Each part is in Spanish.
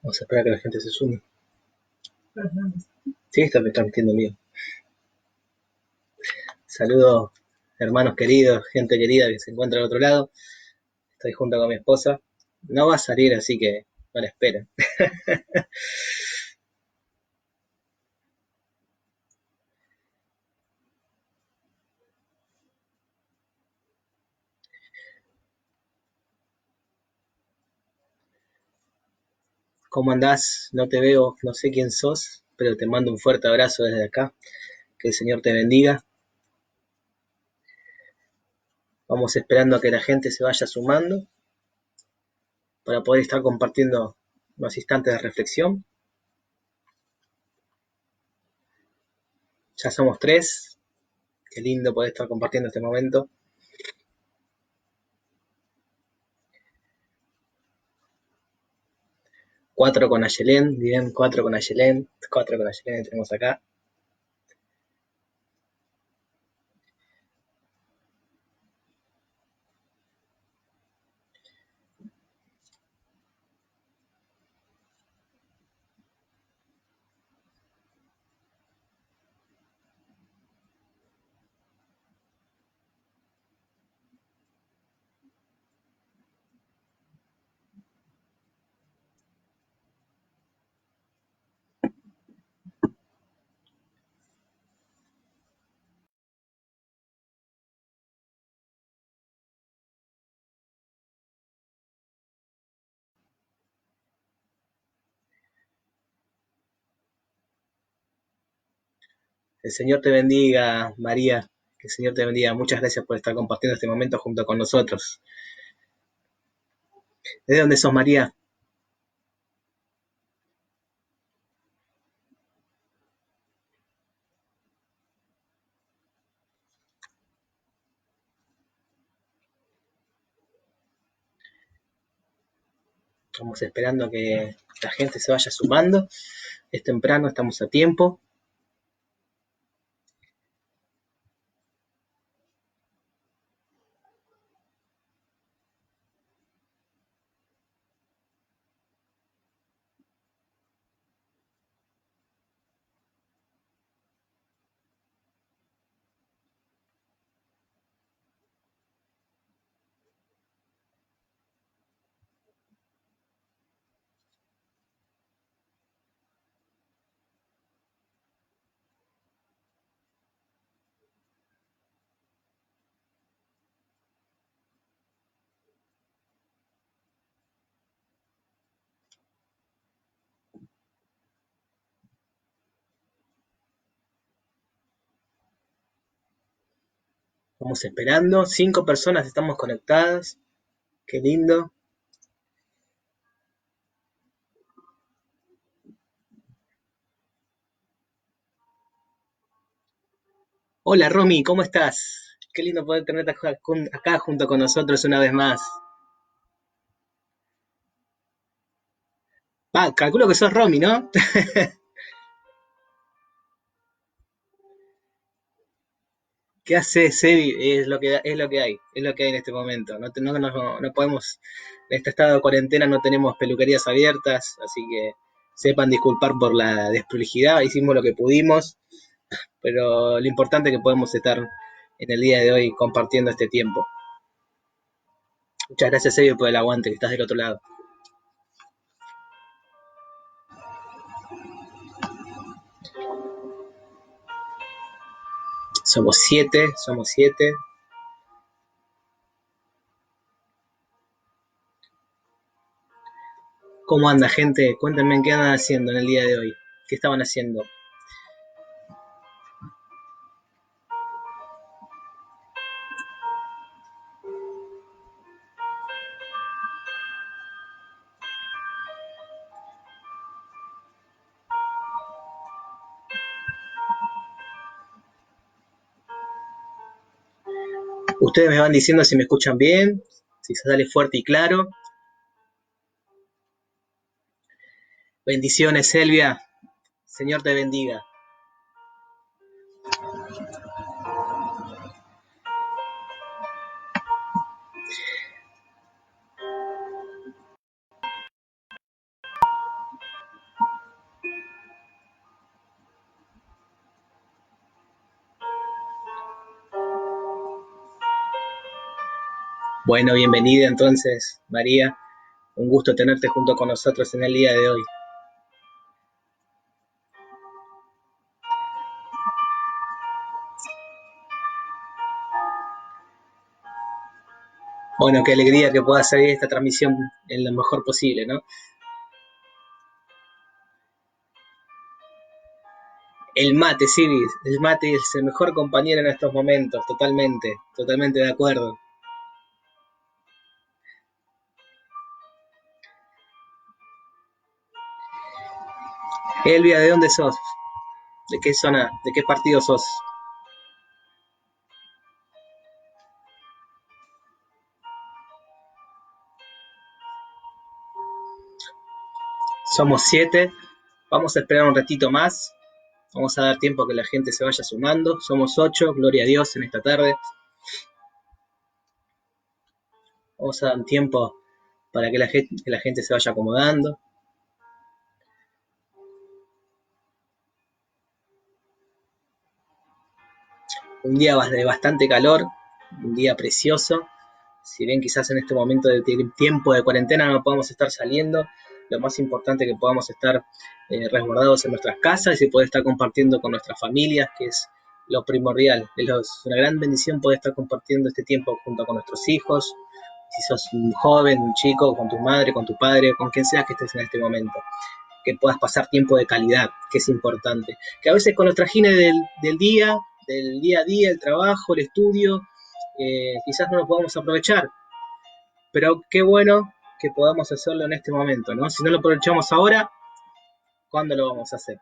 Vamos a esperar a que la gente se sume. Sí, está transmitiendo mío. Saludos, hermanos queridos, gente querida que se encuentra al otro lado. Estoy junto con mi esposa. No va a salir, así que no la esperen. ¿Cómo andás? No te veo, no sé quién sos, pero te mando un fuerte abrazo desde acá. Que el Señor te bendiga. Vamos esperando a que la gente se vaya sumando para poder estar compartiendo unos instantes de reflexión. Ya somos 3. Qué lindo poder estar compartiendo este momento. Cuatro con Ayelén, bien, 4 con Ayelén, 4 con Ayelén tenemos acá. El Señor te bendiga, María. Que el Señor te bendiga. Muchas gracias por estar compartiendo este momento junto con nosotros. ¿De dónde sos, María? Estamos esperando a que la gente se vaya sumando. Es temprano, estamos a tiempo. Vamos esperando. 5 personas estamos conectadas. Qué lindo. Hola, Romy, ¿cómo estás? Qué lindo poder tenerte acá junto con nosotros una vez más. Calculo que sos Romy, ¿no? ¿Qué haces, Evi? Es lo que hay, es lo que hay en este momento. No podemos, en este estado de cuarentena no tenemos peluquerías abiertas, así que sepan disculpar por la desprolijidad, hicimos lo que pudimos, pero lo importante es que podemos estar en el día de hoy compartiendo este tiempo. Muchas gracias, Evi, por el aguante, que estás del otro lado. Somos 7, somos 7. ¿Cómo anda, gente? Cuéntenme qué andan haciendo en el día de hoy. ¿Qué estaban haciendo? Ustedes me van diciendo si me escuchan bien, si se sale fuerte y claro. Bendiciones, Selvia. Señor te bendiga. Bueno, bienvenida entonces, María. Un gusto tenerte junto con nosotros en el día de hoy. Bueno, qué alegría que pueda salir esta transmisión en lo mejor posible, ¿no? El mate, sí, el mate es el mejor compañero en estos momentos, totalmente, totalmente de acuerdo. Elvia, ¿de dónde sos? ¿De qué zona? ¿De qué partido sos? Somos 7. Vamos a esperar un ratito más. Vamos a dar tiempo a que la gente se vaya sumando. Somos 8, gloria a Dios en esta tarde. Vamos a dar un tiempo para que la gente se vaya acomodando. Un día de bastante calor, un día precioso. Si bien quizás en este momento de tiempo de cuarentena no podamos estar saliendo, lo más importante es que podamos estar resguardados en nuestras casas y poder estar compartiendo con nuestras familias, que es lo primordial. Es una gran bendición poder estar compartiendo este tiempo junto con nuestros hijos, si sos un joven, un chico, con tu madre, con tu padre, con quien sea que estés en este momento. Que puedas pasar tiempo de calidad, que es importante. Que a veces con los trajines del día a día, el trabajo, el estudio, quizás no lo podamos aprovechar, pero qué bueno que podamos hacerlo en este momento, ¿no? Si no lo aprovechamos ahora, ¿cuándo lo vamos a hacer?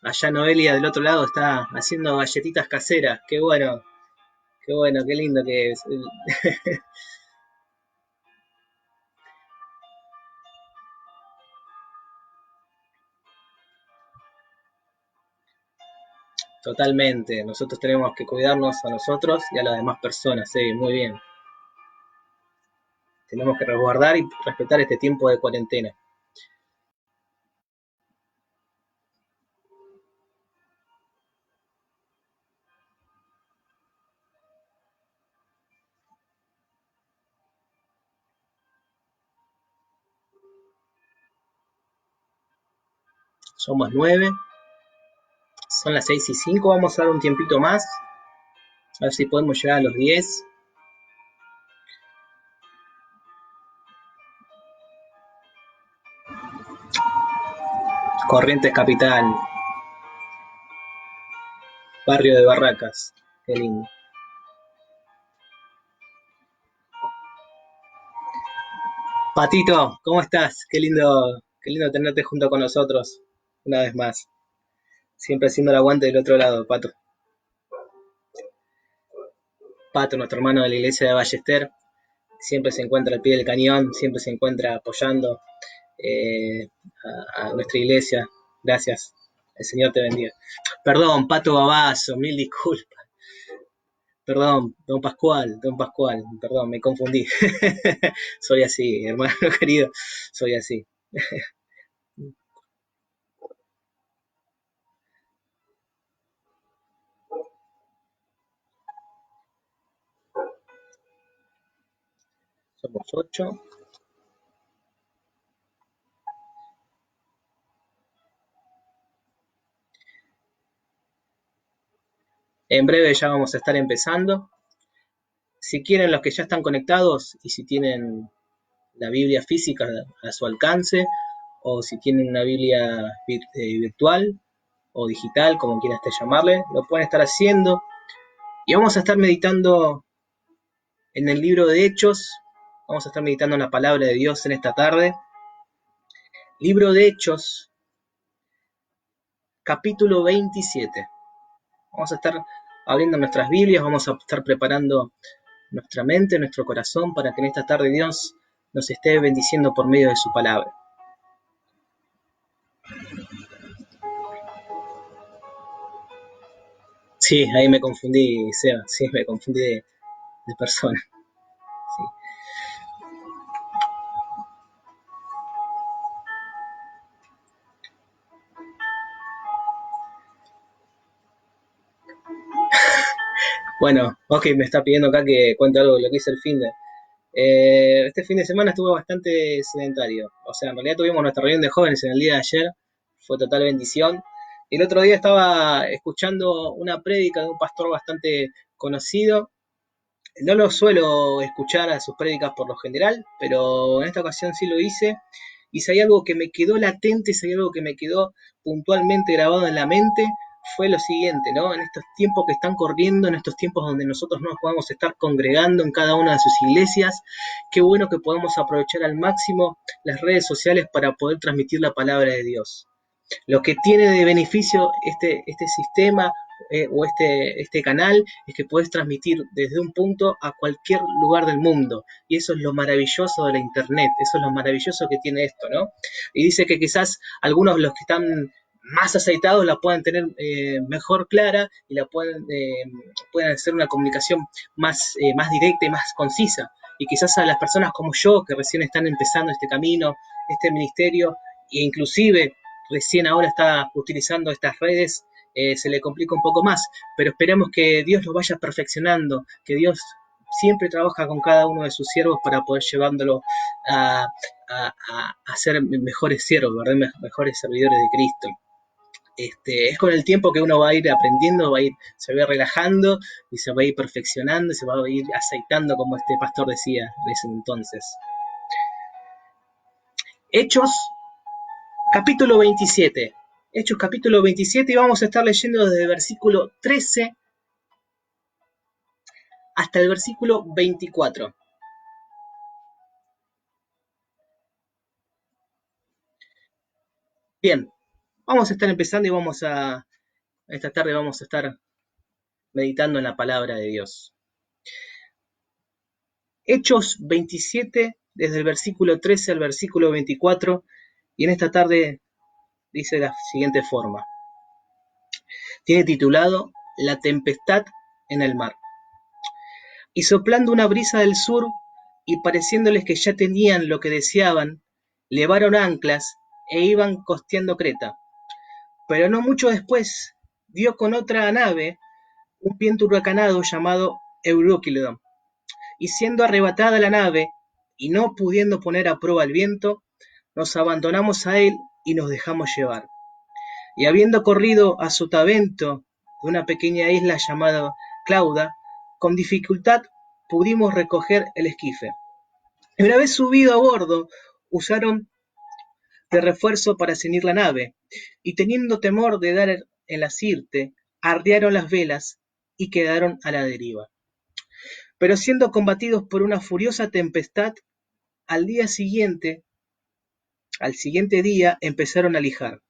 Allá Noelia del otro lado está haciendo galletitas caseras, qué bueno, qué lindo que es. Totalmente, nosotros tenemos que cuidarnos a nosotros y a las demás personas, sí, muy bien. Tenemos que resguardar y respetar este tiempo de cuarentena. Somos 9, son las 6:05, vamos a dar un tiempito más, a ver si podemos llegar a los 10. Corrientes Capital, barrio de Barracas, qué lindo. Patito, ¿cómo estás? Qué lindo tenerte junto con nosotros, una vez más. Siempre haciendo el aguante del otro lado, Pato. Pato, nuestro hermano de la iglesia de Ballester, siempre se encuentra al pie del cañón, siempre se encuentra apoyando eh, a nuestra iglesia. Gracias. El Señor te bendiga. Perdón, Pato Babazo, mil disculpas. Perdón, don Pascual, perdón, me confundí. Soy así, hermano querido, soy así. Somos 8. En breve ya vamos a estar empezando. Si quieren los que ya están conectados y si tienen la Biblia física a su alcance o si tienen una Biblia virtual o digital, como quieran llamarle, lo pueden estar haciendo. Y vamos a estar meditando en el libro de Hechos, vamos a estar meditando en la palabra de Dios en esta tarde. Libro de Hechos, capítulo 27. Vamos a estar abriendo nuestras Biblias, vamos a estar preparando nuestra mente, nuestro corazón, para que en esta tarde Dios nos esté bendiciendo por medio de su palabra. Sí, ahí me confundí, Seba, sí, me confundí de persona. Sí. Bueno, ok, me está pidiendo acá que cuente algo de lo que hice el fin de. Este fin de semana estuvo bastante sedentario. O sea, en realidad tuvimos nuestra reunión de jóvenes en el día de ayer. Fue total bendición. Y el otro día estaba escuchando una prédica de un pastor bastante conocido. No lo suelo escuchar a sus prédicas por lo general, pero en esta ocasión sí lo hice. Y si hay algo que me quedó latente, si hay algo que me quedó puntualmente grabado en la mente, fue lo siguiente, ¿no? En estos tiempos que están corriendo, en estos tiempos donde nosotros no nos podamos estar congregando en cada una de sus iglesias, qué bueno que podamos aprovechar al máximo las redes sociales para poder transmitir la palabra de Dios. Lo que tiene de beneficio este sistema o este canal es que puedes transmitir desde un punto a cualquier lugar del mundo. Y eso es lo maravilloso de la internet, eso es lo maravilloso que tiene esto, ¿no? Y dice que quizás algunos de los que están más aceitados la puedan tener mejor clara y pueden hacer una comunicación más directa y más concisa. Y quizás a las personas como yo, que recién están empezando este camino, este ministerio, e inclusive recién ahora está utilizando estas redes, se le complica un poco más, pero esperemos que Dios lo vaya perfeccionando, que Dios siempre trabaja con cada uno de sus siervos para poder llevándolo a ser mejores siervos, ¿verdad? Mejores servidores de Cristo. Es con el tiempo que uno va a ir aprendiendo, se va a ir relajando y se va a ir perfeccionando y se va a ir aceitando, como este pastor decía en ese entonces. Hechos capítulo 27. Hechos capítulo 27 y vamos a estar leyendo desde el versículo 13 hasta el versículo 24. Bien, vamos a estar empezando y esta tarde vamos a estar meditando en la palabra de Dios. Hechos 27, desde el versículo 13 al versículo 24, y en esta tarde dice de la siguiente forma. Tiene titulado La tempestad en el mar. Y soplando una brisa del sur, y pareciéndoles que ya tenían lo que deseaban, levaron anclas e iban costeando Creta. Pero no mucho después dio con otra nave un viento huracanado llamado Euríclido, y siendo arrebatada la nave, y no pudiendo poner a prueba el viento, nos abandonamos a él y nos dejamos llevar. Y habiendo corrido a sotavento de una pequeña isla llamada Clauda, con dificultad pudimos recoger el esquife. Y una vez subido a bordo, usaron de refuerzo para ceñir la nave, y teniendo temor de dar en la sirte, arriaron las velas y quedaron a la deriva. Pero siendo combatidos por una furiosa tempestad, al siguiente día empezaron a lijar,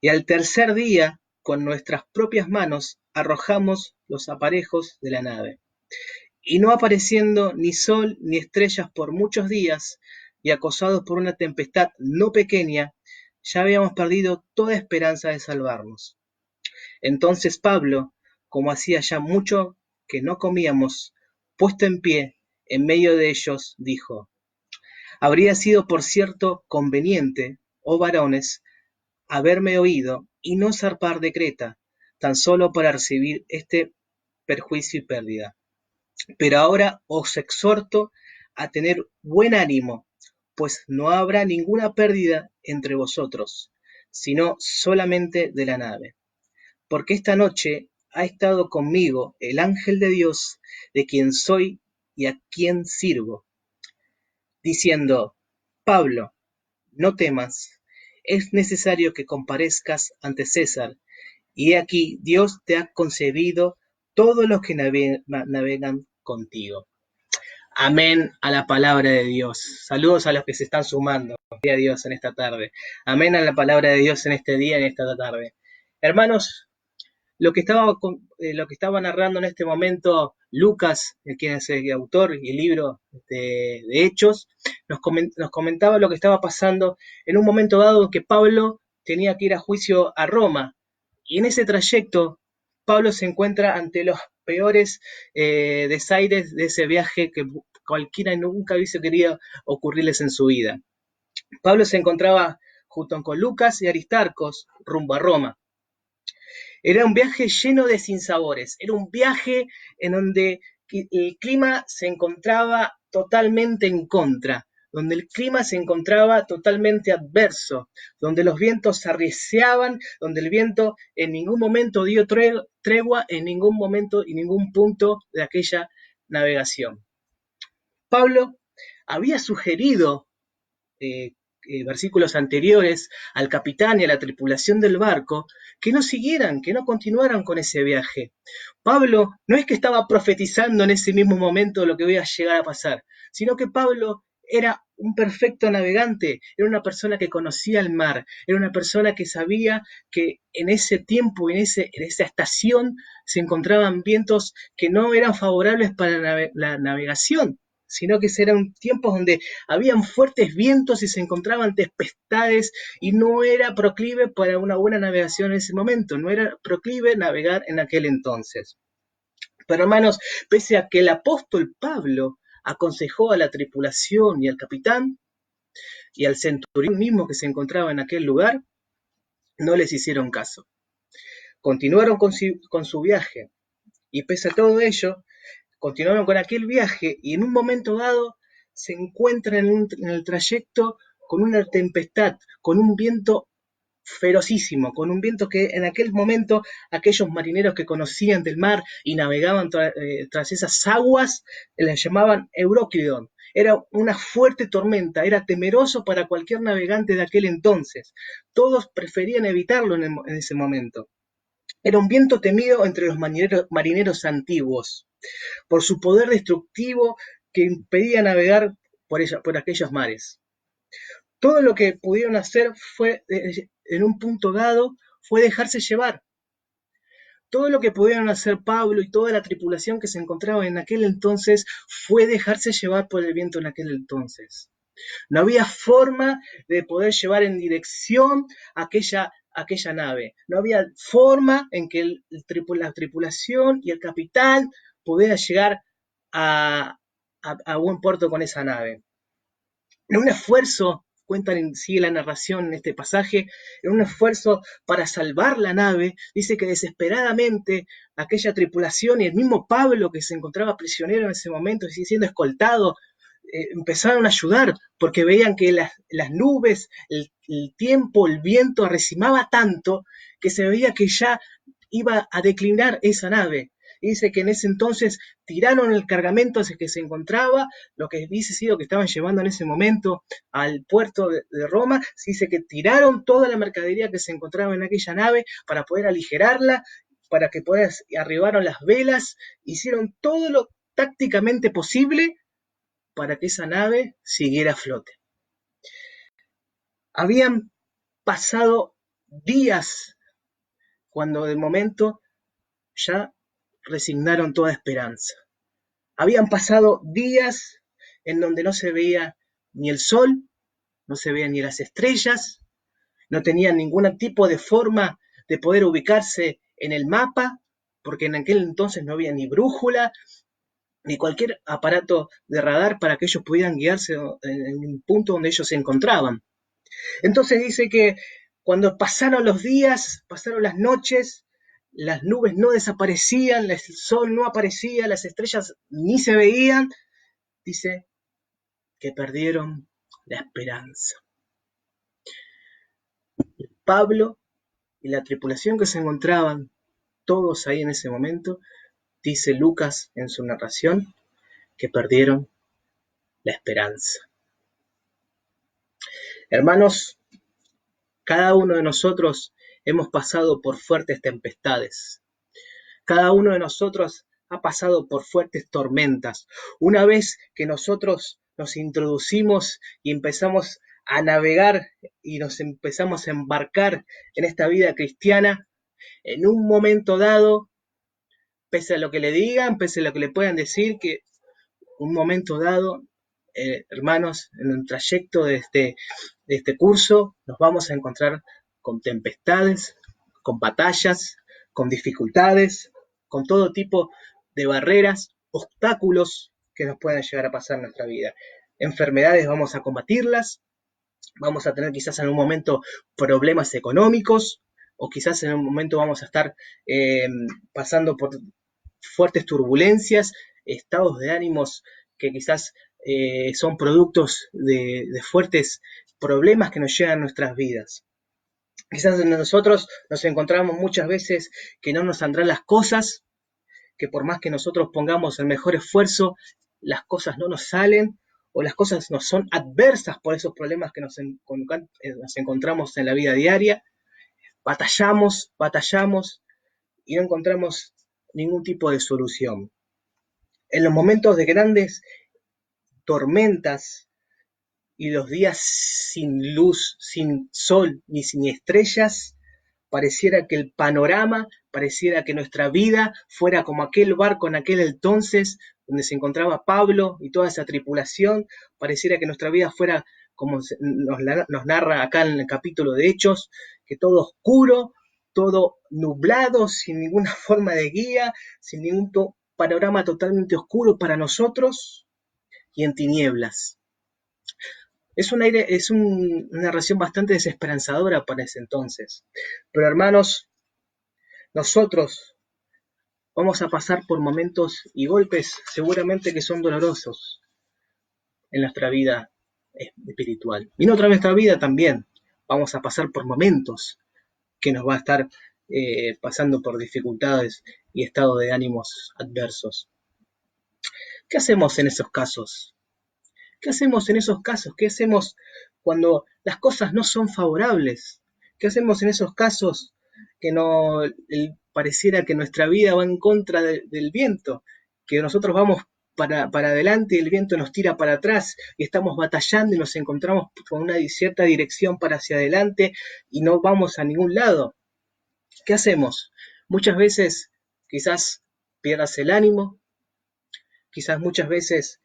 y al tercer día, con nuestras propias manos, arrojamos los aparejos de la nave. Y no apareciendo ni sol ni estrellas por muchos días, y acosados por una tempestad no pequeña, ya habíamos perdido toda esperanza de salvarnos. Entonces Pablo, como hacía ya mucho que no comíamos, puesto en pie en medio de ellos, dijo: habría sido por cierto conveniente, oh varones, haberme oído y no zarpar de Creta, tan solo para recibir este perjuicio y pérdida. Pero ahora os exhorto a tener buen ánimo, pues no habrá ninguna pérdida entre vosotros, sino solamente de la nave. Porque esta noche ha estado conmigo el ángel de Dios, de quien soy y a quien sirvo, diciendo: Pablo, no temas, es necesario que comparezcas ante César, y he aquí Dios te ha concedido todos los que navegan contigo. Amén a la palabra de Dios. Saludos a los que se están sumando. Gloria a Dios en esta tarde. Amén a la palabra de Dios en este día, en esta tarde. Hermanos, lo que estaba narrando en este momento Lucas, quien es el autor y el libro de Hechos, nos comentaba lo que estaba pasando en un momento dado en que Pablo tenía que ir a juicio a Roma. Y en ese trayecto, Pablo se encuentra ante los peores desaires de ese viaje que cualquiera nunca hubiese querido ocurrirles en su vida. Pablo se encontraba junto con Lucas y Aristarcos rumbo a Roma. Era un viaje lleno de sinsabores, era un viaje en donde el clima se encontraba totalmente en contra, donde el clima se encontraba totalmente adverso, donde los vientos arreciaban, donde el viento en ningún momento dio tregua, en ningún momento y ningún punto de aquella navegación. Pablo había sugerido versículos anteriores al capitán y a la tripulación del barco que no siguieran, que no continuaran con ese viaje. Pablo no es que estaba profetizando en ese mismo momento lo que iba a llegar a pasar, sino que Pablo era un perfecto navegante, era una persona que conocía el mar, era una persona que sabía que en ese tiempo, en esa estación, se encontraban vientos que no eran favorables para la navegación, sino que eran tiempos donde habían fuertes vientos y se encontraban tempestades y no era proclive para una buena navegación en ese momento, no era proclive navegar en aquel entonces. Pero hermanos, pese a que el apóstol Pablo aconsejó a la tripulación y al capitán y al centurión mismo que se encontraba en aquel lugar, no les hicieron caso. Continuaron con su viaje y pese a todo ello, continuaron con aquel viaje y en un momento dado se encuentran en el trayecto con una tempestad, con un viento ferocísimo, con un viento que en aquel momento aquellos marineros que conocían del mar y navegaban tras esas aguas les llamaban Euroclidon. Era una fuerte tormenta, era temeroso para cualquier navegante de aquel entonces. Todos preferían evitarlo en ese momento. Era un viento temido entre los marineros antiguos por su poder destructivo que impedía navegar por aquellos mares. Todo lo que pudieron hacer fue, en un punto dado, fue dejarse llevar. Todo lo que pudieron hacer Pablo y toda la tripulación que se encontraba en aquel entonces fue dejarse llevar por el viento en aquel entonces. No había forma de poder llevar en dirección aquella nave. No había forma en que la tripulación y el capitán pudieran llegar a buen puerto con esa nave. En un esfuerzo, sigue la narración en este pasaje, en un esfuerzo para salvar la nave, dice que desesperadamente aquella tripulación y el mismo Pablo que se encontraba prisionero en ese momento y siendo escoltado, empezaron a ayudar porque veían que las nubes, el tiempo, el viento arrecimaba tanto que se veía que ya iba a declinar esa nave. Y dice que en ese entonces tiraron el cargamento ese que se encontraba, lo que dice sido que estaban llevando en ese momento al puerto de Roma, se dice que tiraron toda la mercadería que se encontraba en aquella nave para poder aligerarla, para que arribaron las velas, hicieron todo lo tácticamente posible para que esa nave siguiera a flote. Habían pasado días cuando de momento ya resignaron toda esperanza. Habían pasado días en donde no se veía ni el sol, no se veían ni las estrellas, no tenían ningún tipo de forma de poder ubicarse en el mapa, porque en aquel entonces no había ni brújula, ni cualquier aparato de radar para que ellos pudieran guiarse en el punto donde ellos se encontraban. Entonces dice que cuando pasaron los días, pasaron las noches, las nubes no desaparecían, el sol no aparecía, las estrellas ni se veían, dice que perdieron la esperanza. Pablo y la tripulación que se encontraban todos ahí en ese momento, dice Lucas en su narración, que perdieron la esperanza. Hermanos, cada uno de nosotros hemos pasado por fuertes tempestades. Cada uno de nosotros ha pasado por fuertes tormentas. Una vez que nosotros nos introducimos y empezamos a navegar y nos empezamos a embarcar en esta vida cristiana, en un momento dado, pese a lo que le digan, pese a lo que le puedan decir, que un momento dado, hermanos, en el trayecto de este curso, nos vamos a encontrar con tempestades, con batallas, con dificultades, con todo tipo de barreras, obstáculos que nos puedan llegar a pasar en nuestra vida. Enfermedades vamos a combatirlas, vamos a tener quizás en un momento problemas económicos, o quizás en un momento vamos a estar pasando por fuertes turbulencias, estados de ánimos que quizás son productos de fuertes problemas que nos llegan a nuestras vidas. Quizás nosotros nos encontramos muchas veces que no nos saldrán las cosas, que por más que nosotros pongamos el mejor esfuerzo, las cosas no nos salen o las cosas nos son adversas por esos problemas que nos encontramos en la vida diaria. Batallamos y no encontramos ningún tipo de solución. En los momentos de grandes tormentas y los días sin luz, sin sol ni sin estrellas, pareciera que el panorama, pareciera que nuestra vida fuera como aquel barco en aquel entonces donde se encontraba Pablo y toda esa tripulación, pareciera que nuestra vida fuera como nos narra acá en el capítulo de Hechos, que todo oscuro, todo nublado, sin ninguna forma de guía, sin ningún panorama totalmente oscuro para nosotros y en tinieblas. Es una narración bastante desesperanzadora para ese entonces. Pero hermanos, nosotros vamos a pasar por momentos y golpes seguramente que son dolorosos en nuestra vida espiritual. Y en nuestra vida también vamos a pasar por momentos que nos va a estar pasando por dificultades y estados de ánimos adversos. ¿Qué hacemos en esos casos? ¿Qué hacemos en esos casos? ¿Qué hacemos cuando las cosas no son favorables? ¿Qué hacemos en esos casos que no pareciera que nuestra vida va en contra del viento? Que nosotros vamos para adelante y el viento nos tira para atrás y estamos batallando y nos encontramos con una cierta dirección para hacia adelante y no vamos a ningún lado. ¿Qué hacemos? Muchas veces quizás pierdas el ánimo, quizás muchas veces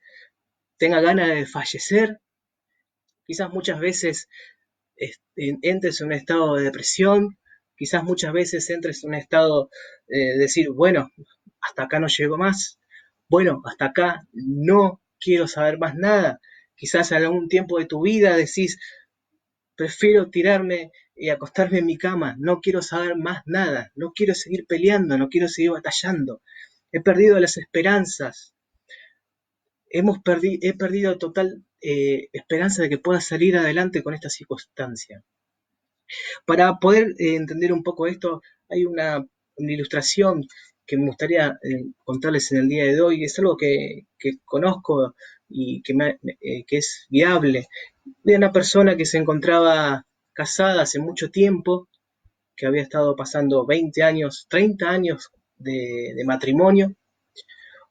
tenga ganas de fallecer, quizás muchas veces entres en un estado de depresión, quizás muchas veces entres en un estado de decir, bueno, hasta acá no llego más, bueno, hasta acá no quiero saber más nada, quizás en algún tiempo de tu vida decís, prefiero tirarme y acostarme en mi cama, no quiero saber más nada, no quiero seguir peleando, no quiero seguir batallando, he perdido las esperanzas, he perdido total esperanza de que pueda salir adelante con esta circunstancia. Para poder entender un poco esto, hay una ilustración que me gustaría contarles en el día de hoy. Es algo que conozco y que es viable. De una persona que se encontraba casada hace mucho tiempo, que había estado pasando 20 años, 30 años de matrimonio.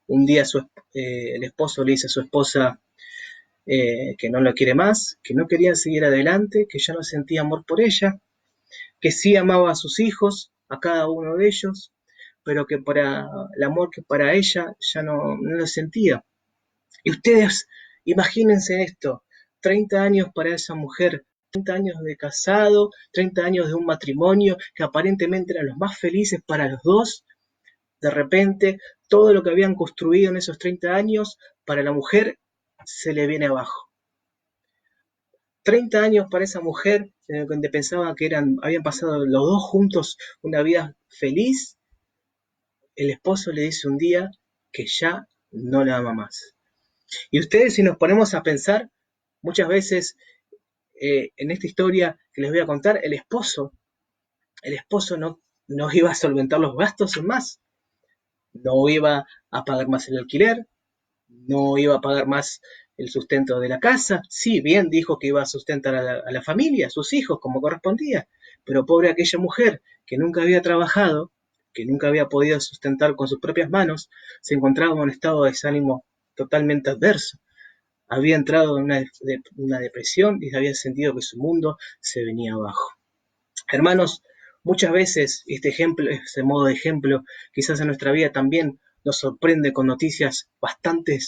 Un día el esposo le dice a su esposa que no lo quiere más, que no quería seguir adelante, que ya no sentía amor por ella, que sí amaba a sus hijos, a cada uno de ellos, pero que para el amor que para ella ya no lo sentía. Y ustedes imagínense esto, 30 años para esa mujer, 30 años de casado, 30 años de un matrimonio que aparentemente eran los más felices para los dos. De repente, todo lo que habían construido en esos 30 años, para la mujer se le viene abajo. 30 años para esa mujer, donde pensaba que habían pasado los dos juntos una vida feliz, el esposo le dice un día que ya no la ama más. Y ustedes, si nos ponemos a pensar, muchas veces en esta historia que les voy a contar, el esposo no iba a solventar los gastos más, no iba a pagar más el alquiler, no iba a pagar más el sustento de la casa. Sí, bien dijo que iba a sustentar a la familia, a sus hijos, como correspondía, pero pobre aquella mujer que nunca había trabajado, que nunca había podido sustentar con sus propias manos, se encontraba en un estado de desánimo totalmente adverso. Había entrado en una depresión y había sentido que su mundo se venía abajo. Hermanos, muchas veces este modo de ejemplo, quizás en nuestra vida también nos sorprende con noticias bastante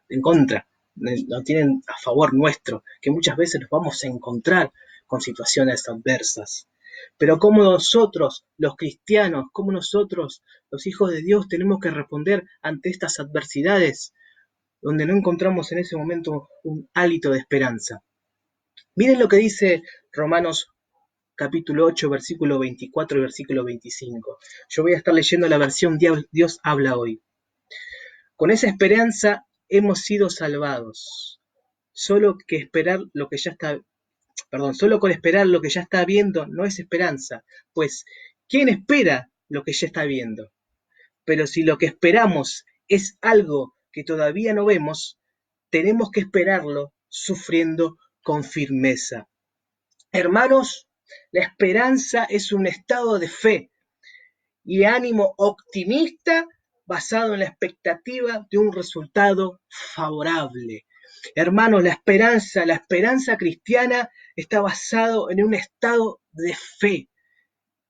en contra, no tienen a favor nuestro, que muchas veces nos vamos a encontrar con situaciones adversas. Pero cómo nosotros, los cristianos, cómo nosotros, los hijos de Dios, tenemos que responder ante estas adversidades, donde no encontramos en ese momento un hálito de esperanza. Miren lo que dice Romanos capítulo 8, versículo 24 y versículo 25. Yo voy a estar leyendo la versión Dios habla hoy. Con esa esperanza hemos sido salvados. Solo con esperar lo que ya está viendo no es esperanza, pues ¿quién espera lo que ya está viendo? Pero si lo que esperamos es algo que todavía no vemos, tenemos que esperarlo sufriendo con firmeza. Hermanos, la esperanza es un estado de fe y ánimo optimista basado en la expectativa de un resultado favorable. Hermanos, la esperanza cristiana está basado en un estado de fe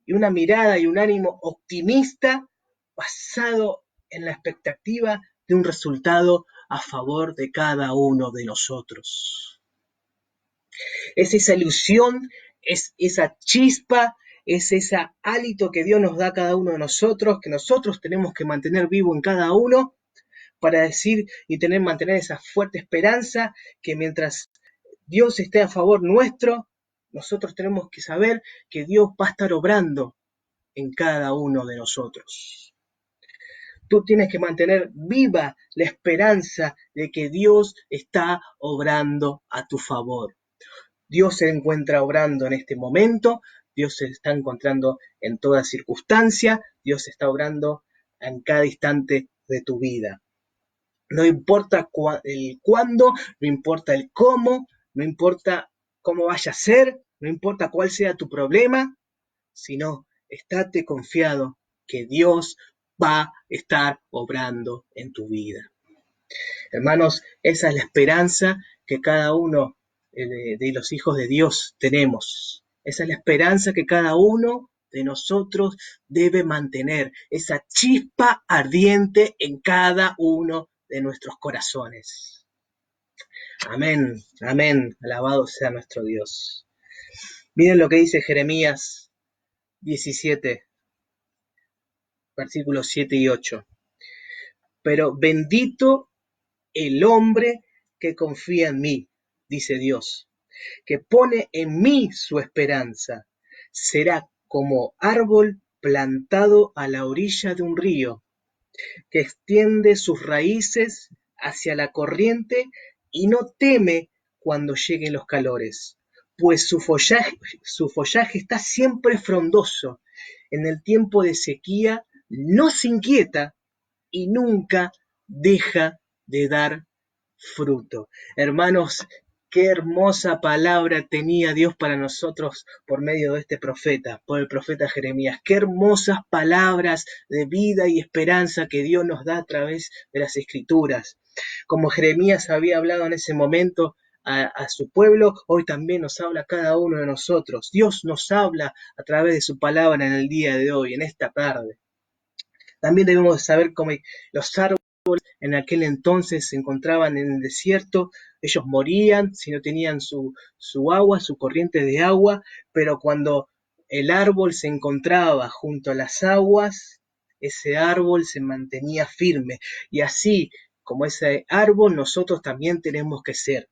y una mirada y un ánimo optimista basado en la expectativa de un resultado a favor de cada uno de nosotros. Es esa ilusión, es esa chispa, es ese hálito que Dios nos da a cada uno de nosotros, que nosotros tenemos que mantener vivo en cada uno para decir y mantener esa fuerte esperanza que mientras Dios esté a favor nuestro, nosotros tenemos que saber que Dios va a estar obrando en cada uno de nosotros. Tú tienes que mantener viva la esperanza de que Dios está obrando a tu favor. Dios se encuentra obrando en este momento, Dios se está encontrando en toda circunstancia, Dios está obrando en cada instante de tu vida. No importa el cuándo, no importa el cómo, no importa cómo vaya a ser, no importa cuál sea tu problema, sino estate confiado que Dios va a estar obrando en tu vida. Hermanos, esa es la esperanza que cada uno de los hijos de Dios tenemos. Esa es la esperanza que cada uno de nosotros debe mantener, esa chispa ardiente en cada uno de nuestros corazones. Amén, amén, alabado sea nuestro Dios. Miren lo que dice Jeremías 17, versículos 7 y 8. Pero bendito el hombre que confía en mí, dice Dios, que pone en mí su esperanza. Será como árbol plantado a la orilla de un río, que extiende sus raíces hacia la corriente y no teme cuando lleguen los calores, pues su follaje está siempre frondoso. En el tiempo de sequía no se inquieta y nunca deja de dar fruto. Hermanos, qué hermosa palabra tenía Dios para nosotros por medio de este profeta, por el profeta Jeremías. Qué hermosas palabras de vida y esperanza que Dios nos da a través de las Escrituras. Como Jeremías había hablado en ese momento a su pueblo, hoy también nos habla a cada uno de nosotros. Dios nos habla a través de su palabra en el día de hoy, en esta tarde. También debemos saber cómo los árboles en aquel entonces se encontraban en el desierto, ellos morían si no tenían su agua, su corriente de agua, pero cuando el árbol se encontraba junto a las aguas, ese árbol se mantenía firme. Y así como ese árbol, nosotros también tenemos que ser,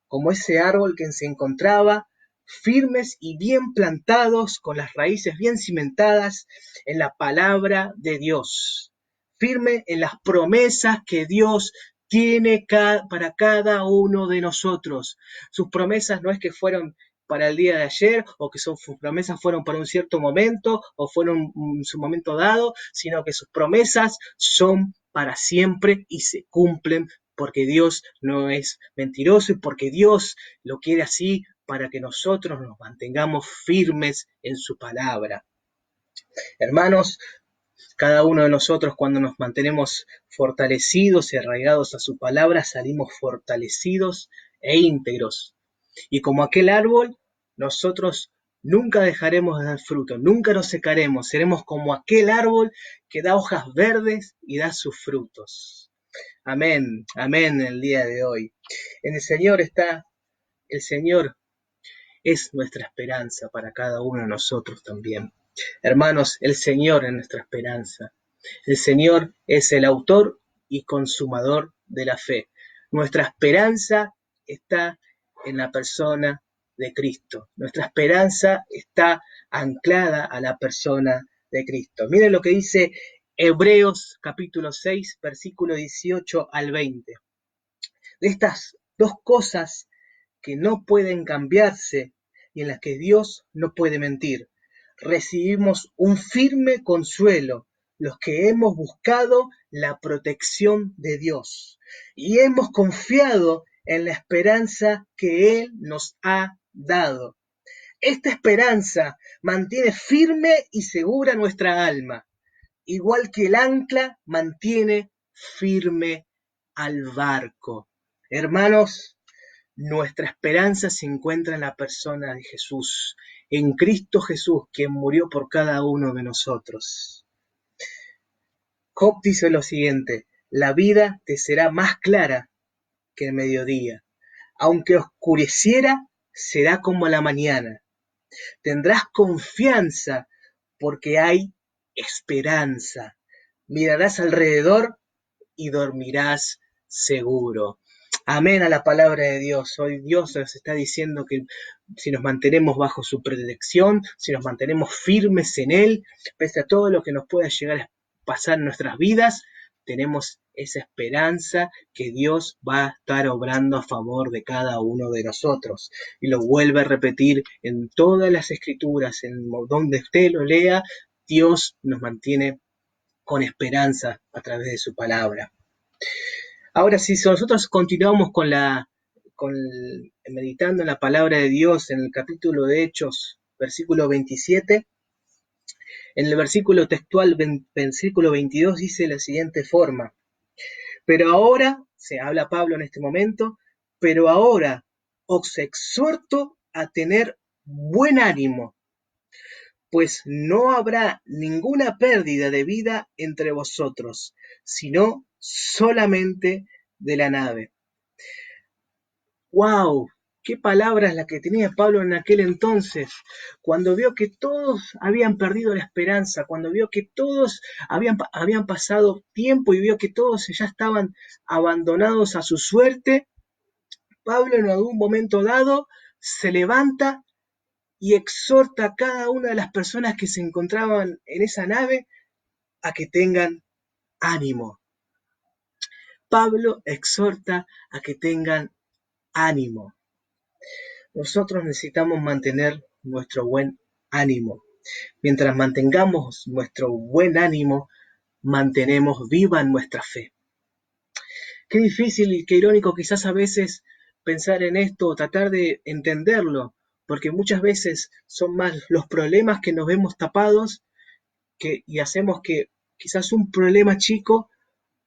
como ese árbol que se encontraba firmes y bien plantados, con las raíces bien cimentadas en la palabra de Dios, firme en las promesas que Dios tiene para cada uno de nosotros. Sus promesas no es que fueron para el día de ayer o que sus promesas fueron para un cierto momento o fueron en su momento dado, sino que sus promesas son para siempre y se cumplen porque Dios no es mentiroso y porque Dios lo quiere así para que nosotros nos mantengamos firmes en su palabra. Hermanos, cada uno de nosotros cuando nos mantenemos fortalecidos y arraigados a su palabra, salimos fortalecidos e íntegros. Y como aquel árbol, nosotros nunca dejaremos de dar fruto, nunca nos secaremos, seremos como aquel árbol que da hojas verdes y da sus frutos. Amén, amén el día de hoy. En el Señor es nuestra esperanza para cada uno de nosotros también. Hermanos, el Señor es nuestra esperanza. El Señor es el autor y consumador de la fe. Nuestra esperanza está en la persona de Cristo. Nuestra esperanza está anclada a la persona de Cristo. Miren lo que dice Hebreos capítulo 6, versículo 18 al 20. De estas dos cosas que no pueden cambiarse y en las que Dios no puede mentir, recibimos un firme consuelo los que hemos buscado la protección de Dios y hemos confiado en la esperanza que Él nos ha dado. Esta esperanza mantiene firme y segura nuestra alma, igual que el ancla mantiene firme al barco. Hermanos, nuestra esperanza se encuentra en la persona de Jesús, en Cristo Jesús, quien murió por cada uno de nosotros. Job dice lo siguiente: la vida te será más clara que el mediodía. Aunque oscureciera, será como la mañana. Tendrás confianza porque hay esperanza. Mirarás alrededor y dormirás seguro. Amén a la palabra de Dios. Hoy Dios nos está diciendo que si nos mantenemos bajo su protección, si nos mantenemos firmes en Él, pese a todo lo que nos pueda llegar a pasar en nuestras vidas, tenemos esa esperanza que Dios va a estar obrando a favor de cada uno de nosotros. Y lo vuelve a repetir en todas las escrituras, en donde usted lo lea, Dios nos mantiene con esperanza a través de su palabra. Ahora, si nosotros continuamos meditando en la palabra de Dios en el capítulo de Hechos, versículo 27, en el versículo textual, versículo 22, dice de la siguiente forma: pero ahora, se habla Pablo en este momento, pero ahora os exhorto a tener buen ánimo, pues no habrá ninguna pérdida de vida entre vosotros, sino solamente de la nave. ¡Wow! ¡Qué palabras la que tenía Pablo en aquel entonces! Cuando vio que todos habían perdido la esperanza, cuando vio que todos habían pasado tiempo y vio que todos ya estaban abandonados a su suerte, Pablo en algún momento dado se levanta y exhorta a cada una de las personas que se encontraban en esa nave a que tengan ánimo. Pablo exhorta a que tengan ánimo. Nosotros necesitamos mantener nuestro buen ánimo. Mientras mantengamos nuestro buen ánimo, mantenemos viva nuestra fe. Qué difícil y qué irónico quizás a veces pensar en esto o tratar de entenderlo, porque muchas veces son más los problemas que nos vemos tapados y hacemos que quizás un problema chico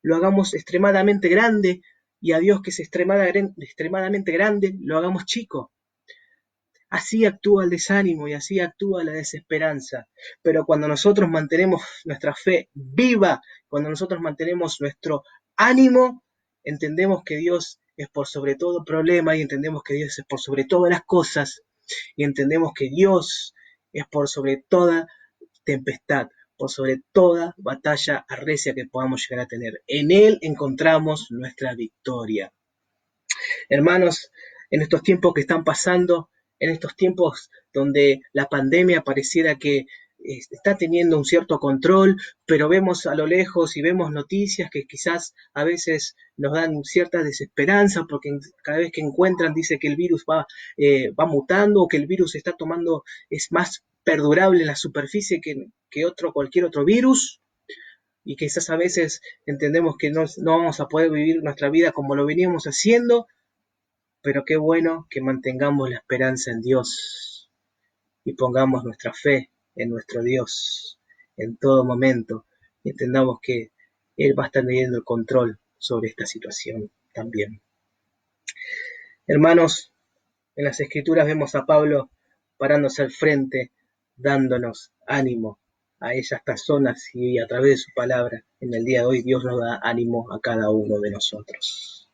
lo hagamos extremadamente grande y a Dios que es extremadamente grande lo hagamos chico. Así actúa el desánimo y así actúa la desesperanza. Pero cuando nosotros mantenemos nuestra fe viva, cuando nosotros mantenemos nuestro ánimo, entendemos que Dios es por sobre todo problema y entendemos que Dios es por sobre todas las cosas y entendemos que Dios es por sobre toda tempestad, por sobre toda batalla arrecia que podamos llegar a tener. En Él encontramos nuestra victoria. Hermanos, en estos tiempos que están pasando, en estos tiempos donde la pandemia pareciera que está teniendo un cierto control, pero vemos a lo lejos y vemos noticias que quizás a veces nos dan cierta desesperanza porque cada vez que encuentran dice que el virus va mutando o que el virus está tomando, es más perdurable en la superficie que cualquier otro virus. Y quizás a veces entendemos que no vamos a poder vivir nuestra vida como lo veníamos haciendo, pero qué bueno que mantengamos la esperanza en Dios y pongamos nuestra fe en nuestro Dios en todo momento y entendamos que Él va a estar teniendo el control sobre esta situación también. Hermanos, en las Escrituras vemos a Pablo parándose al frente, dándonos ánimo a esas personas y a través de su palabra, en el día de hoy Dios nos da ánimo a cada uno de nosotros.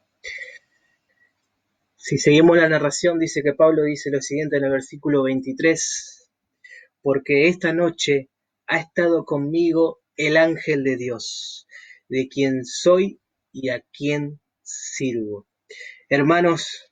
Si seguimos la narración, dice que Pablo dice lo siguiente en el versículo 23, porque esta noche ha estado conmigo el ángel de Dios, de quien soy y a quien sirvo. Hermanos,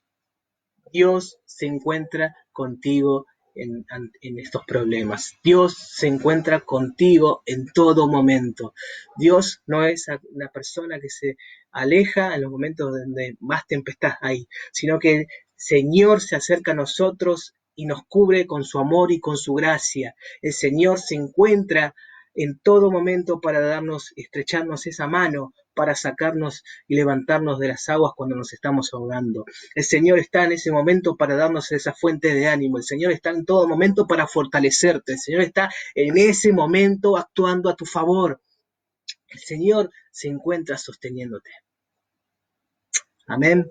Dios se encuentra contigo en estos problemas. Dios se encuentra contigo en todo momento. Dios no es una persona que se aleja en los momentos donde más tempestad hay, sino que el Señor se acerca a nosotros y nos cubre con su amor y con su gracia. El Señor se encuentra en todo momento para darnos, estrecharnos esa mano, para sacarnos y levantarnos de las aguas cuando nos estamos ahogando. El Señor está en ese momento para darnos esa fuente de ánimo. El Señor está en todo momento para fortalecerte. El Señor está en ese momento actuando a tu favor. El Señor se encuentra sosteniéndote. Amén.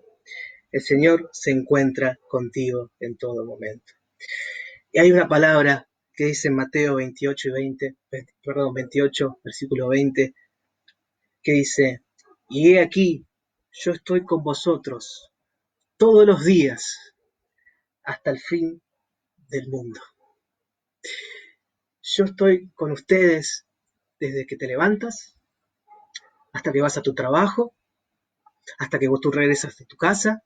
El Señor se encuentra contigo en todo momento. Y hay una palabra que dice en Mateo 28, versículo 20, que dice, y he aquí, yo estoy con vosotros todos los días hasta el fin del mundo. Yo estoy con ustedes desde que te levantas, hasta que vas a tu trabajo, hasta que tú regresas a tu casa,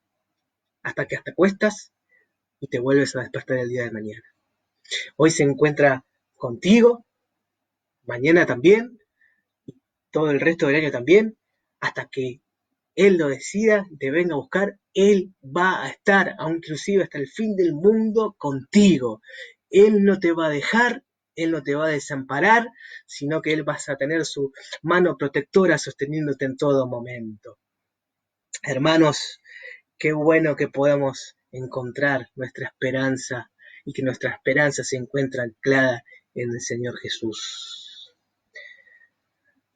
hasta que te acuestas y te vuelves a despertar el día de mañana. Hoy se encuentra contigo, mañana también, y todo el resto del año también, hasta que Él lo decida y te venga a buscar. Él va a estar, inclusive hasta el fin del mundo, contigo. Él no te va a dejar, Él no te va a desamparar, sino que Él vas a tener su mano protectora sosteniéndote en todo momento. Hermanos, qué bueno que podamos encontrar nuestra esperanza y que nuestra esperanza se encuentra anclada en el Señor Jesús.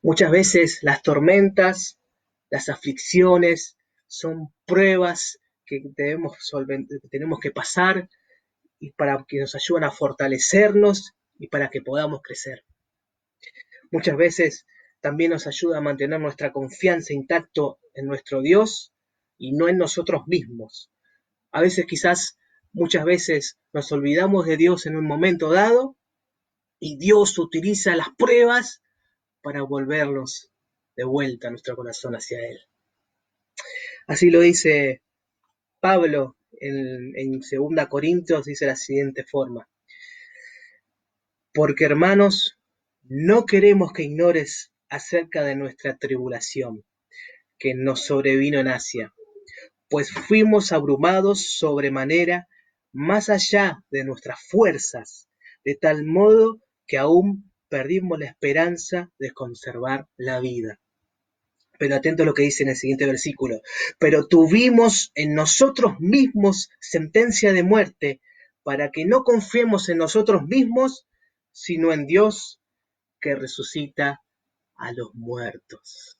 Muchas veces las tormentas, las aflicciones son pruebas que tenemos que pasar y para que nos ayuden a fortalecernos y para que podamos crecer. Muchas veces también nos ayuda a mantener nuestra confianza intacto en nuestro Dios y no en nosotros mismos. A veces muchas veces nos olvidamos de Dios en un momento dado y Dios utiliza las pruebas para volvernos de vuelta a nuestro corazón hacia Él. Así lo dice Pablo en 2 Corintios, dice de la siguiente forma: porque hermanos, no queremos que ignores acerca de nuestra tribulación que nos sobrevino en Asia, pues fuimos abrumados sobremanera más allá de nuestras fuerzas, de tal modo que aún perdimos la esperanza de conservar la vida. Pero atento a lo que dice en el siguiente versículo. Pero tuvimos en nosotros mismos sentencia de muerte, para que no confiemos en nosotros mismos, sino en Dios que resucita a los muertos.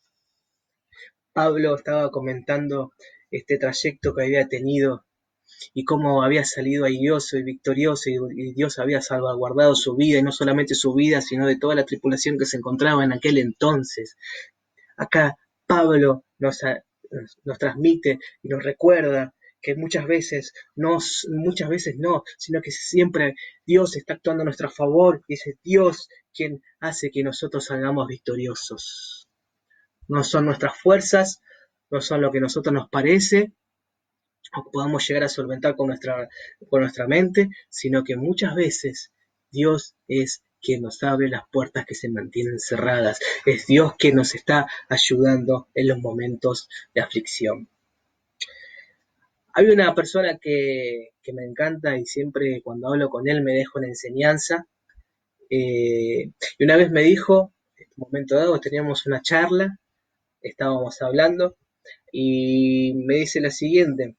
Pablo estaba comentando este trayecto que había tenido y cómo había salido airoso y victorioso y Dios había salvaguardado su vida, y no solamente su vida, sino de toda la tripulación que se encontraba en aquel entonces. Acá Pablo nos transmite y nos recuerda que muchas veces no, sino que siempre Dios está actuando a nuestro favor y es Dios quien hace que nosotros salgamos victoriosos. No son nuestras fuerzas, no son lo que a nosotros nos parece o podamos llegar a solventar con nuestra mente, sino que muchas veces Dios es quien nos abre las puertas que se mantienen cerradas. Es Dios quien nos está ayudando en los momentos de aflicción. Hay una persona que me encanta y siempre cuando hablo con él me dejo una enseñanza. Y una vez me dijo, en un momento dado teníamos una charla, estábamos hablando, y me dice la siguiente.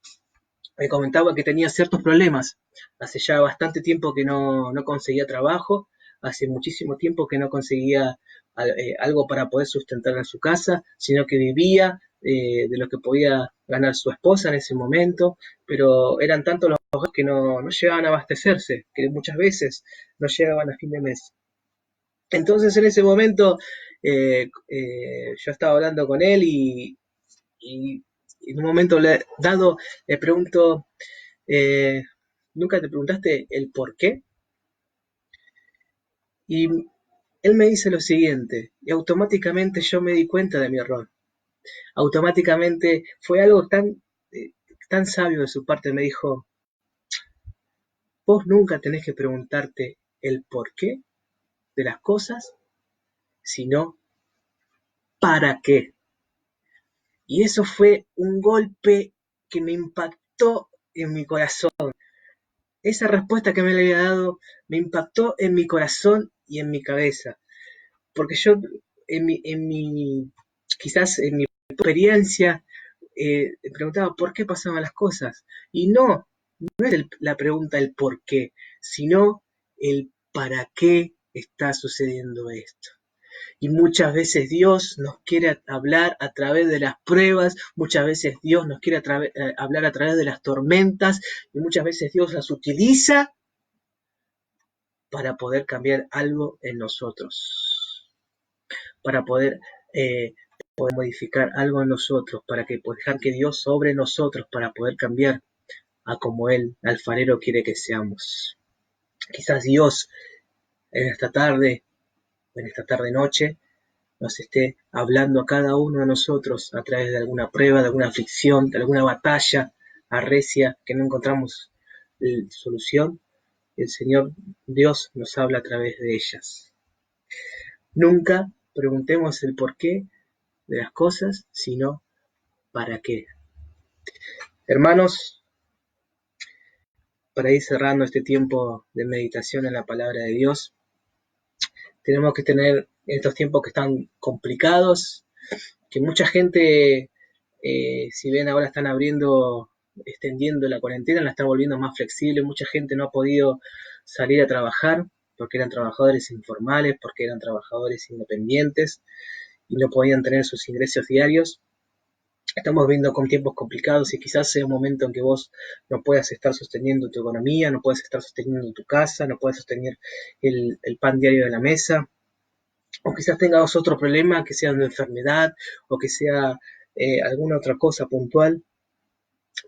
Me comentaba que tenía ciertos problemas. Hace ya bastante tiempo que no conseguía trabajo, hace muchísimo tiempo que no conseguía algo para poder sustentar en su casa, sino que vivía de lo que podía ganar su esposa en ese momento, pero eran tantos los gastos que no llegaban a abastecerse, que muchas veces no llegaban a fin de mes. Entonces en ese momento yo estaba hablando con él y en un momento dado le pregunto, ¿nunca te preguntaste el por qué? Y él me dice lo siguiente, y automáticamente yo me di cuenta de mi error. Automáticamente fue algo tan sabio de su parte, me dijo, Vos nunca tenés que preguntarte el porqué de las cosas, sino para qué. Y eso fue un golpe que me impactó en mi corazón. Esa respuesta que me le había dado me impactó en mi corazón y en mi cabeza. Porque yo, quizás en mi experiencia, me preguntaba por qué pasaban las cosas. Y no es la pregunta el por qué, sino el para qué está sucediendo esto. Y muchas veces Dios nos quiere hablar a través de las pruebas, muchas veces Dios nos quiere hablar a través de las tormentas, y muchas veces Dios las utiliza para poder cambiar algo en nosotros, para poder modificar algo en nosotros, para que dejar que Dios sobre nosotros, para poder cambiar a como Él, alfarero, quiere que seamos. Quizás Dios en esta tarde noche, nos esté hablando a cada uno de nosotros a través de alguna prueba, de alguna aflicción, de alguna batalla arrecia que no encontramos solución. El Señor Dios nos habla a través de ellas. Nunca preguntemos el porqué de las cosas, sino para qué. Hermanos, para ir cerrando este tiempo de meditación en la palabra de Dios, tenemos que tener estos tiempos que están complicados, que mucha gente, si bien ahora están extendiendo la cuarentena, la están volviendo más flexible, mucha gente no ha podido salir a trabajar porque eran trabajadores informales, porque eran trabajadores independientes y no podían tener sus ingresos diarios. Estamos viendo con tiempos complicados y quizás sea un momento en que vos no puedas estar sosteniendo tu economía, no puedas estar sosteniendo tu casa, no puedas sostener el pan diario de la mesa, o quizás tengas otro problema que sea una enfermedad o que sea alguna otra cosa puntual.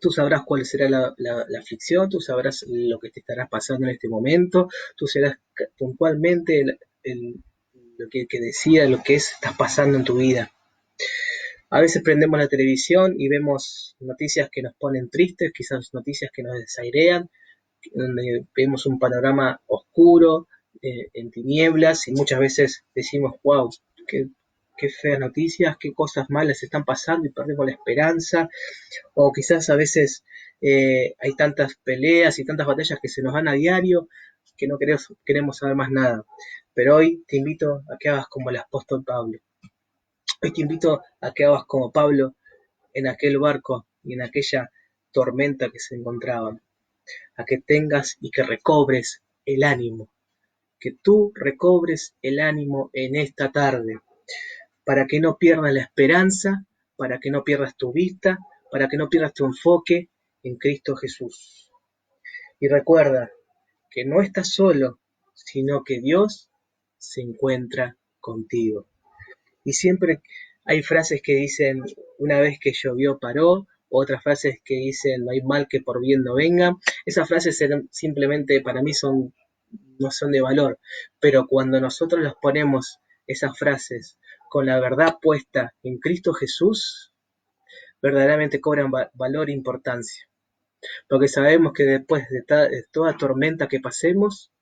Tú sabrás cuál será la aflicción, tú sabrás lo que te estará pasando en este momento, tú sabrás puntualmente lo que decía, lo que estás pasando en tu vida. A veces prendemos la televisión y vemos noticias que nos ponen tristes, quizás noticias que nos desairean, donde vemos un panorama oscuro, en tinieblas, y muchas veces decimos, wow, qué feas noticias, qué cosas malas están pasando y perdemos la esperanza, o quizás a veces hay tantas peleas y tantas batallas que se nos van a diario que no queremos saber más nada. Pero hoy te invito a que hagas como el apóstol Pablo. Hoy te invito a que hagas como Pablo en aquel barco y en aquella tormenta que se encontraban, a que tengas y que recobres el ánimo, que tú recobres el ánimo en esta tarde, para que no pierdas la esperanza, para que no pierdas tu vista, para que no pierdas tu enfoque en Cristo Jesús. Y recuerda que no estás solo, sino que Dios se encuentra contigo. Y siempre hay frases que dicen, una vez que llovió paró, otras frases que dicen, no hay mal que por bien no venga. Esas frases simplemente para mí no son de valor, pero cuando nosotros las ponemos, esas frases, con la verdad puesta en Cristo Jesús, verdaderamente cobran valor e importancia. Porque sabemos que después de toda tormenta que pasemos,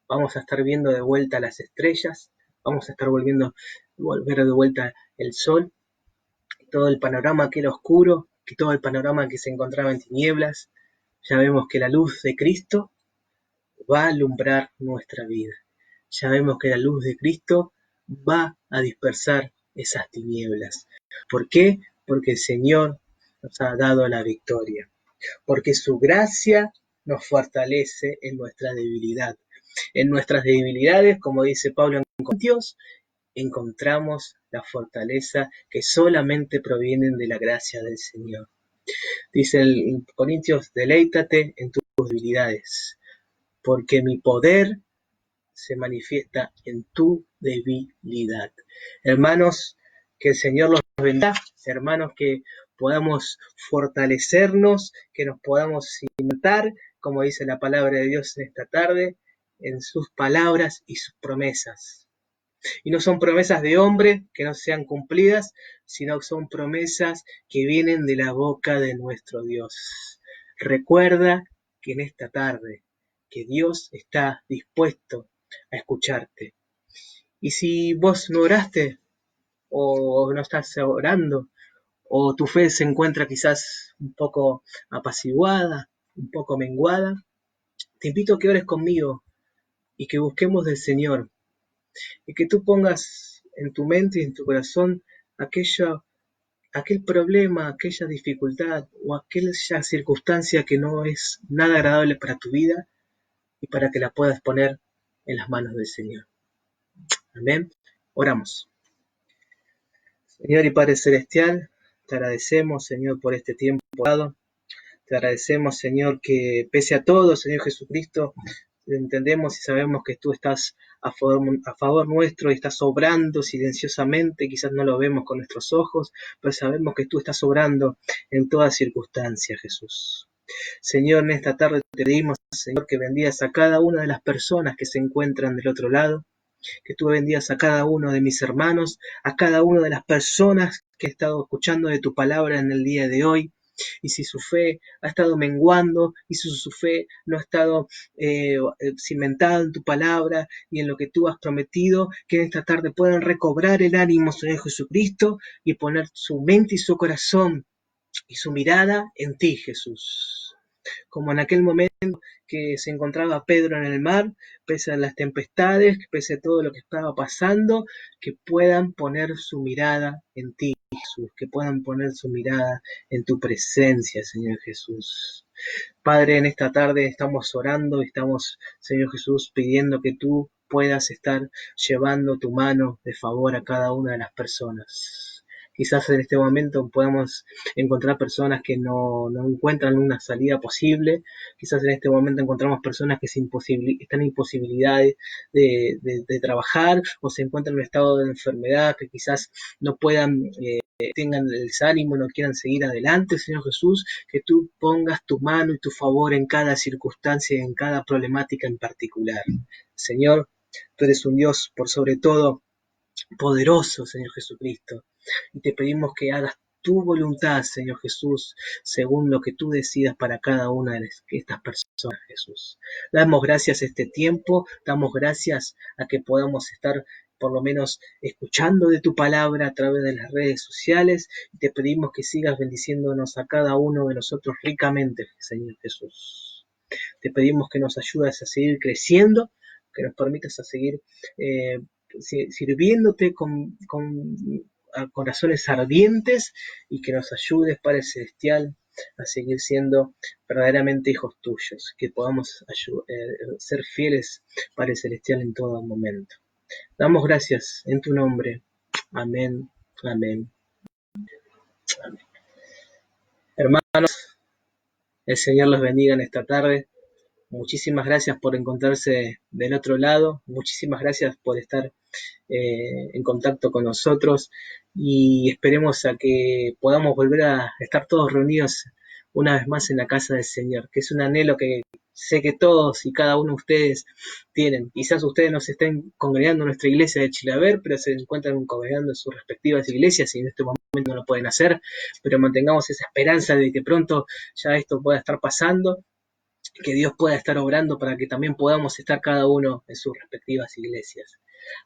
vamos a estar viendo de vuelta las estrellas, vamos a estar volver de vuelta el sol, todo el panorama que era oscuro, que todo el panorama que se encontraba en tinieblas, ya vemos que la luz de Cristo va a alumbrar nuestra vida. Ya vemos que la luz de Cristo va a dispersar esas tinieblas. ¿Por qué? Porque el Señor nos ha dado la victoria. Porque su gracia nos fortalece en nuestra debilidad. En nuestras debilidades, como dice Pablo en Corintios, encontramos la fortaleza que solamente provienen de la gracia del Señor. Dice en Corintios, deleítate en tus debilidades, porque mi poder se manifiesta en tu debilidad. Hermanos, que el Señor los bendiga, hermanos, que podamos fortalecernos, que nos podamos cimentar, como dice la palabra de Dios en esta tarde, en sus palabras y sus promesas. Y no son promesas de hombre que no sean cumplidas, sino que son promesas que vienen de la boca de nuestro Dios. Recuerda que en esta tarde que Dios está dispuesto a escucharte. Y si vos no oraste o no estás orando, o tu fe se encuentra quizás un poco apaciguada, un poco menguada, te invito a que ores conmigo y que busquemos del Señor y que tú pongas en tu mente y en tu corazón aquel problema, aquella dificultad o aquella circunstancia que no es nada agradable para tu vida y para que la puedas poner en las manos del Señor. Amén. Oramos. Señor y Padre Celestial, te agradecemos, Señor, por este tiempo dado. Te agradecemos, Señor, que pese a todo, Señor Jesucristo, entendemos y sabemos que tú estás a favor nuestro y estás obrando silenciosamente, quizás no lo vemos con nuestros ojos, pero sabemos que tú estás obrando en toda circunstancia, Jesús. Señor, en esta tarde te pedimos, Señor, que bendigas a cada una de las personas que se encuentran del otro lado, que tú bendigas a cada uno de mis hermanos, a cada una de las personas que he estado escuchando de tu palabra en el día de hoy. Y si su fe ha estado menguando, y si su fe no ha estado cimentada en tu palabra y en lo que tú has prometido, que en esta tarde puedan recobrar el ánimo, Señor Jesucristo, y poner su mente y su corazón y su mirada en ti, Jesús. Como en aquel momento que se encontraba Pedro en el mar, pese a las tempestades, pese a todo lo que estaba pasando, que puedan poner su mirada en ti, Jesús, que puedan poner su mirada en tu presencia, Señor Jesús. Padre, en esta tarde estamos orando, estamos, Señor Jesús, pidiendo que tú puedas estar llevando tu mano de favor a cada una de las personas. Quizás en este momento podamos encontrar personas que no encuentran una salida posible. Quizás en este momento encontramos personas que están en imposibilidades de trabajar o se encuentran en un estado de enfermedad, que quizás no puedan, tengan el desánimo, no quieran seguir adelante, Señor Jesús, que tú pongas tu mano y tu favor en cada circunstancia y en cada problemática en particular. Señor, tú eres un Dios por sobre todo poderoso, Señor Jesucristo, y te pedimos que hagas tu voluntad, Señor Jesús, según lo que tú decidas para cada una de estas personas, Jesús. Damos gracias a este tiempo, damos gracias a que podamos estar por lo menos escuchando de tu palabra a través de las redes sociales, y te pedimos que sigas bendiciéndonos a cada uno de nosotros ricamente, Señor Jesús. Te pedimos que nos ayudes a seguir creciendo, que nos permitas a seguir sirviéndote con corazones ardientes, y que nos ayudes, Padre Celestial, a seguir siendo verdaderamente hijos tuyos, que podamos ser fieles, Padre Celestial, en todo momento. Damos gracias en tu nombre. Amén, amén, amén. Hermanos, el Señor los bendiga en esta tarde. Muchísimas gracias por encontrarse del otro lado. Muchísimas gracias por estar en contacto con nosotros, y esperemos a que podamos volver a estar todos reunidos una vez más en la casa del Señor, que es un anhelo que sé que todos y cada uno de ustedes tienen. Quizás ustedes no se estén congregando en nuestra iglesia de Chilaver, pero se encuentran congregando en sus respectivas iglesias y en este momento no lo pueden hacer, pero mantengamos esa esperanza de que pronto ya esto pueda estar pasando, que Dios pueda estar obrando para que también podamos estar cada uno en sus respectivas iglesias.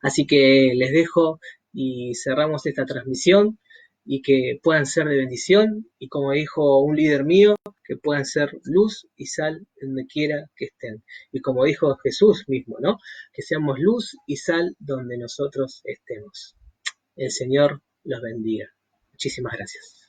Así que les dejo y cerramos esta transmisión, y que puedan ser de bendición, y como dijo un líder mío, que puedan ser luz y sal donde quiera que estén. Y como dijo Jesús mismo, ¿no? Que seamos luz y sal donde nosotros estemos. El Señor los bendiga. Muchísimas gracias.